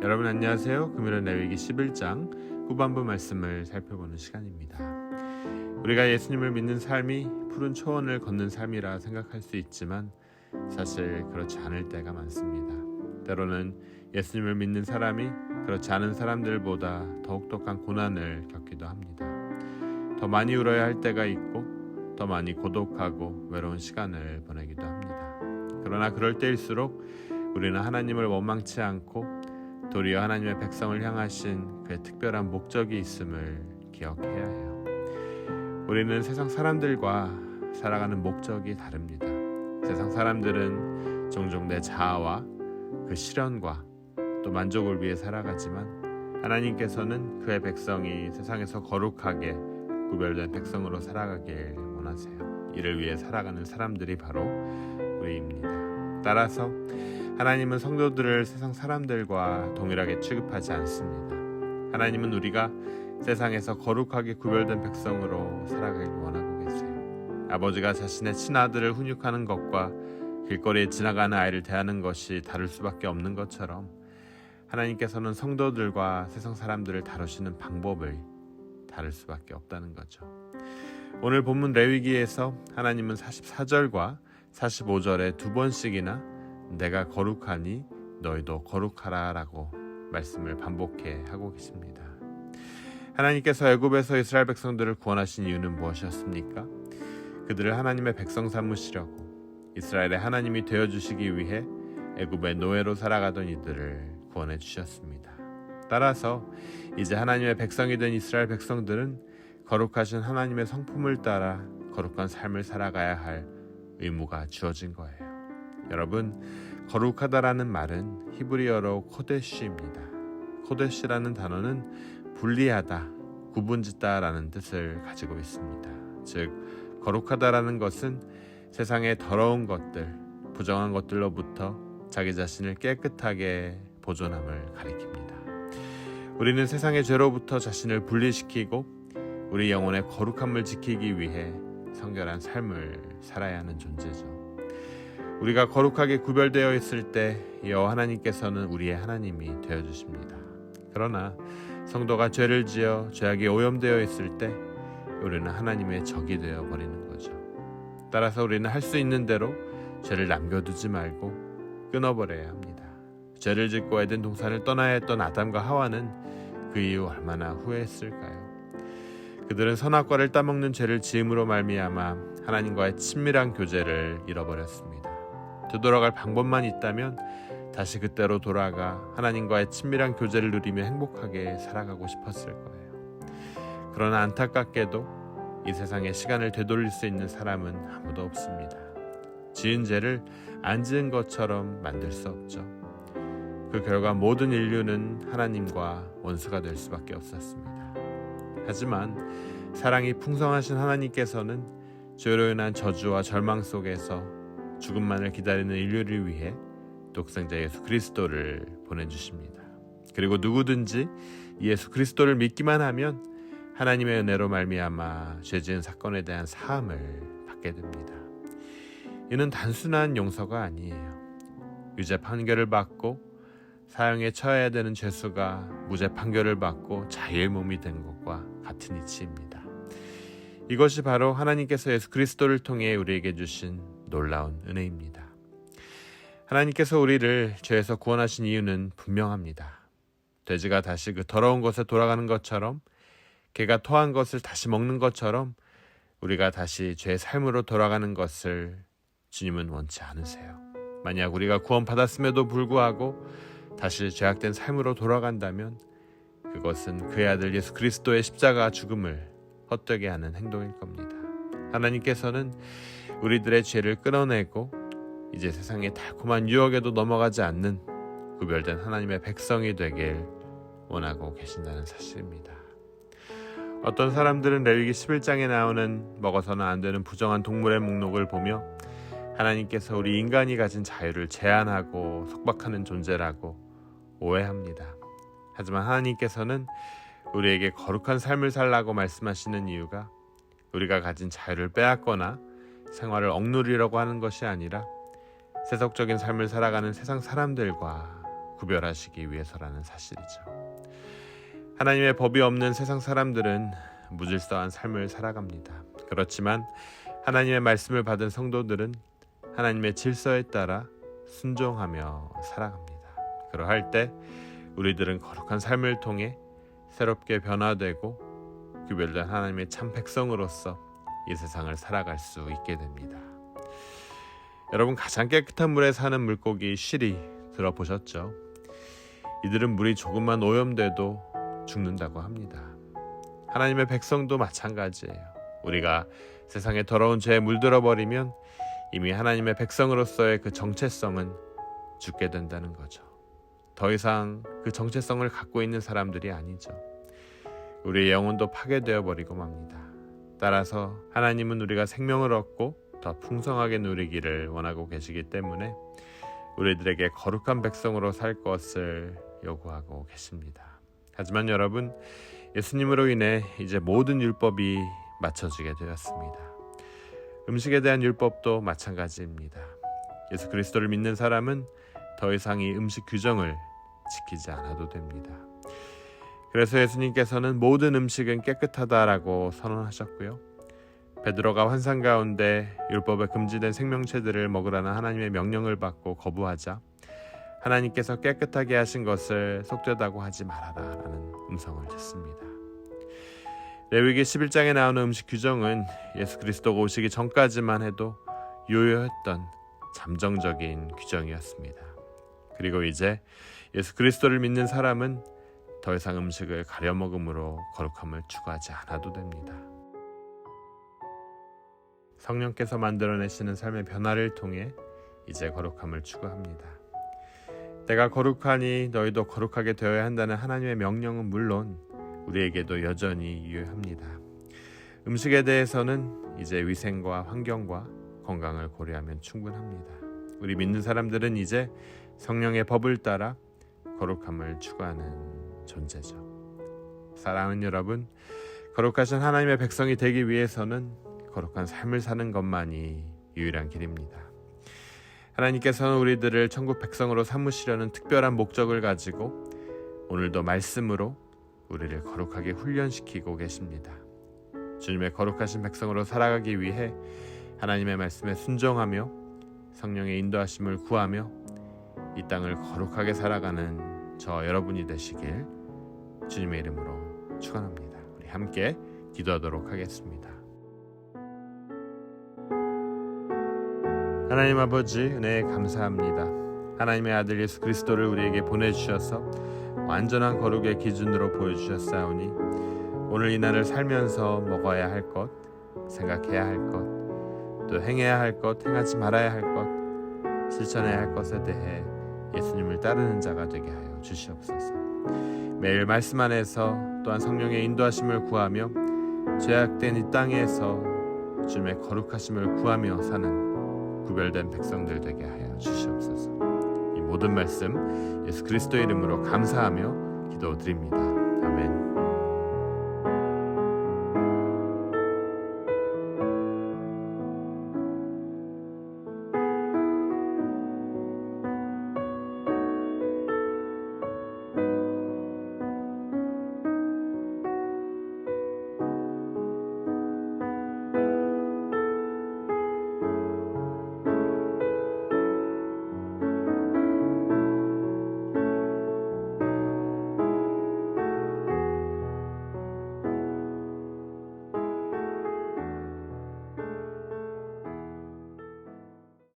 여러분 안녕하세요. 금요일 레위기 11장 후반부 말씀을 살펴보는 시간입니다. 우리가 예수님을 믿는 삶이 푸른 초원을 걷는 삶이라 생각할 수 있지만 사실 그렇지 않을 때가 많습니다. 때로는 예수님을 믿는 사람이 그렇지 않은 사람들보다 더욱더한 고난을 겪기도 합니다. 더 많이 울어야 할 때가 있고 더 많이 고독하고 외로운 시간을 보내기도 합니다. 그러나 그럴 때일수록 우리는 하나님을 원망치 않고 도리어 하나님의 백성을 향하신 그의 특별한 목적이 있음을 기억해야 해요. 우리는 세상 사람들과 살아가는 목적이 다릅니다. 세상 사람들은 종종 내 자아와 그 실현과 또 만족을 위해 살아가지만 하나님께서는 그의 백성이 세상에서 거룩하게 구별된 백성으로 살아가길 원하세요. 이를 위해 살아가는 사람들이 바로 우리입니다. 따라서 하나님은 성도들을 세상 사람들과 동일하게 취급하지 않습니다. 하나님은 우리가 세상에서 거룩하게 구별된 백성으로 살아가길 원하고 계세요. 아버지가 자신의 친아들을 훈육하는 것과 길거리에 지나가는 아이를 대하는 것이 다를 수밖에 없는 것처럼 하나님께서는 성도들과 세상 사람들을 다루시는 방법을 다를 수밖에 없다는 거죠. 오늘 본문 레위기에서 하나님은 44절과 45절에 두 번씩이나 내가 거룩하니 너희도 거룩하라 라고 말씀을 반복해 하고 계십니다. 하나님께서 애굽에서 이스라엘 백성들을 구원하신 이유는 무엇이었습니까? 그들을 하나님의 백성 삼으시려고 이스라엘의 하나님이 되어주시기 위해 애굽의 노예로 살아가던 이들을 구원해 주셨습니다. 따라서 이제 하나님의 백성이 된 이스라엘 백성들은 거룩하신 하나님의 성품을 따라 거룩한 삶을 살아가야 할 의무가 주어진 거예요. 여러분, 거룩하다라는 말은 히브리어로 코데시입니다. 코데시라는 단어는 분리하다, 구분짓다라는 뜻을 가지고 있습니다. 즉, 거룩하다라는 것은 세상의 더러운 것들, 부정한 것들로부터 자기 자신을 깨끗하게 보존함을 가리킵니다. 우리는 세상의 죄로부터 자신을 분리시키고 우리 영혼의 거룩함을 지키기 위해 성결한 삶을 살아야 하는 존재죠. 우리가 거룩하게 구별되어 있을 때 여호와 하나님께서는 우리의 하나님이 되어주십니다. 그러나 성도가 죄를 지어 죄악이 오염되어 있을 때 우리는 하나님의 적이 되어버리는 거죠. 따라서 우리는 할 수 있는 대로 죄를 남겨두지 말고 끊어버려야 합니다. 죄를 짓고 에덴 동산을 떠나야 했던 아담과 하와는 그 이후 얼마나 후회했을까요? 그들은 선악과를 따먹는 죄를 지음으로 말미암아 하나님과의 친밀한 교제를 잃어버렸습니다. 되돌아갈 방법만 있다면 다시 그때로 돌아가 하나님과의 친밀한 교제를 누리며 행복하게 살아가고 싶었을 거예요. 그러나 안타깝게도 이 세상에 시간을 되돌릴 수 있는 사람은 아무도 없습니다. 지은 죄를 안 지은 것처럼 만들 수 없죠. 그 결과 모든 인류는 하나님과 원수가 될 수밖에 없었습니다. 하지만 사랑이 풍성하신 하나님께서는 죄로 인한 저주와 절망 속에서 죽음만을 기다리는 인류를 위해 독생자 예수 그리스도를 보내주십니다. 그리고 누구든지 예수 그리스도를 믿기만 하면 하나님의 은혜로 말미암아 죄지은 사건에 대한 사함을 받게 됩니다. 이는 단순한 용서가 아니에요. 유죄 판결을 받고 사형에 처해야 되는 죄수가 무죄 판결을 받고 자유의 몸이 된 것과 같은 이치입니다. 이것이 바로 하나님께서 예수 그리스도를 통해 우리에게 주신 놀라운 은혜입니다. 하나님께서 우리를 죄에서 구원하신 이유는 분명합니다. 돼지가 다시 그 더러운 것에 돌아가는 것처럼 개가 토한 것을 다시 먹는 것처럼 우리가 다시 죄의 삶으로 돌아가는 것을 주님은 원치 않으세요. 만약 우리가 구원받았음에도 불구하고 다시 죄악된 삶으로 돌아간다면 그것은 그의 아들 예수 그리스도의 십자가 죽음을 헛되게 하는 행동일 겁니다. 하나님께서는 우리들의 죄를 끊어내고 이제 세상의 달콤한 유혹에도 넘어가지 않는 구별된 하나님의 백성이 되길 원하고 계신다는 사실입니다. 어떤 사람들은 레위기 11장에 나오는 먹어서는 안 되는 부정한 동물의 목록을 보며 하나님께서 우리 인간이 가진 자유를 제한하고 속박하는 존재라고 오해합니다. 하지만 하나님께서는 우리에게 거룩한 삶을 살라고 말씀하시는 이유가 우리가 가진 자유를 빼앗거나 생활을 억누르려고 하는 것이 아니라 세속적인 삶을 살아가는 세상 사람들과 구별하시기 위해서라는 사실이죠. 하나님의 법이 없는 세상 사람들은 무질서한 삶을 살아갑니다. 그렇지만 하나님의 말씀을 받은 성도들은 하나님의 질서에 따라 순종하며 살아갑니다. 그러할 때 우리들은 거룩한 삶을 통해 새롭게 변화되고 구별된 하나님의 참 백성으로서 이 세상을 살아갈 수 있게 됩니다. 여러분, 가장 깨끗한 물에 사는 물고기 쉬리 들어보셨죠? 이들은 물이 조금만 오염돼도 죽는다고 합니다. 하나님의 백성도 마찬가지예요. 우리가 세상에 더러운 죄에 물들어 버리면 이미 하나님의 백성으로서의 그 정체성은 죽게 된다는 거죠. 더 이상 그 정체성을 갖고 있는 사람들이 아니죠. 우리의 영혼도 파괴되어 버리고 맙니다. 따라서 하나님은 우리가 생명을 얻고 더 풍성하게 누리기를 원하고 계시기 때문에 우리들에게 거룩한 백성으로 살 것을 요구하고 계십니다. 하지만 여러분, 예수님으로 인해 이제 모든 율법이 맞춰지게 되었습니다. 음식에 대한 율법도 마찬가지입니다. 예수 그리스도를 믿는 사람은 더 이상 이 음식 규정을 지키지 않아도 됩니다. 그래서 예수님께서는 모든 음식은 깨끗하다라고 선언하셨고요. 베드로가 환상 가운데 율법에 금지된 생명체들을 먹으라는 하나님의 명령을 받고 거부하자 하나님께서 깨끗하게 하신 것을 속되다고 하지 말아라라는 음성을 듣습니다. 레위기 11장에 나오는 음식 규정은 예수 그리스도가 오시기 전까지만 해도 유효했던 잠정적인 규정이었습니다. 그리고 이제 예수 그리스도를 믿는 사람은 더 이상 음식을 가려 먹음으로 거룩함을 추구하지 않아도 됩니다. 성령께서 만들어내시는 삶의 변화를 통해 이제 거룩함을 추구합니다. 내가 거룩하니 너희도 거룩하게 되어야 한다는 하나님의 명령은 물론 우리에게도 여전히 유효합니다. 음식에 대해서는 이제 위생과 환경과 건강을 고려하면 충분합니다. 우리 믿는 사람들은 이제 성령의 법을 따라 거룩함을 추구하는 존재죠. 사랑하는 여러분, 거룩하신 하나님의 백성이 되기 위해서는 거룩한 삶을 사는 것만이 유일한 길입니다. 하나님께서는 우리들을 천국 백성으로 삼으시려는 특별한 목적을 가지고 오늘도 말씀으로 우리를 거룩하게 훈련시키고 계십니다. 주님의 거룩하신 백성으로 살아가기 위해 하나님의 말씀에 순종하며 성령의 인도하심을 구하며 이 땅을 거룩하게 살아가는 저 여러분이 되시길 주님의 이름으로 축원합니다. 우리 함께 기도하도록 하겠습니다. 하나님 아버지, 은혜에 감사합니다. 하나님의 아들 예수 그리스도를 우리에게 보내주셔서 완전한 거룩의 기준으로 보여주셨사오니 오늘 이 날을 살면서 먹어야 할 것, 생각해야 할 것, 또 행해야 할 것, 행하지 말아야 할 것, 실천해야 할 것에 대해 예수님을 따르는 자가 되게 하여 주시옵소서. 매일 말씀 안에서 또한 성령의 인도하심을 구하며 죄악된 이 땅에서 주님의 거룩하심을 구하며 사는 구별된 백성들 되게 하여 주시옵소서. 이 모든 말씀 예수 그리스도의 이름으로 감사하며 기도드립니다.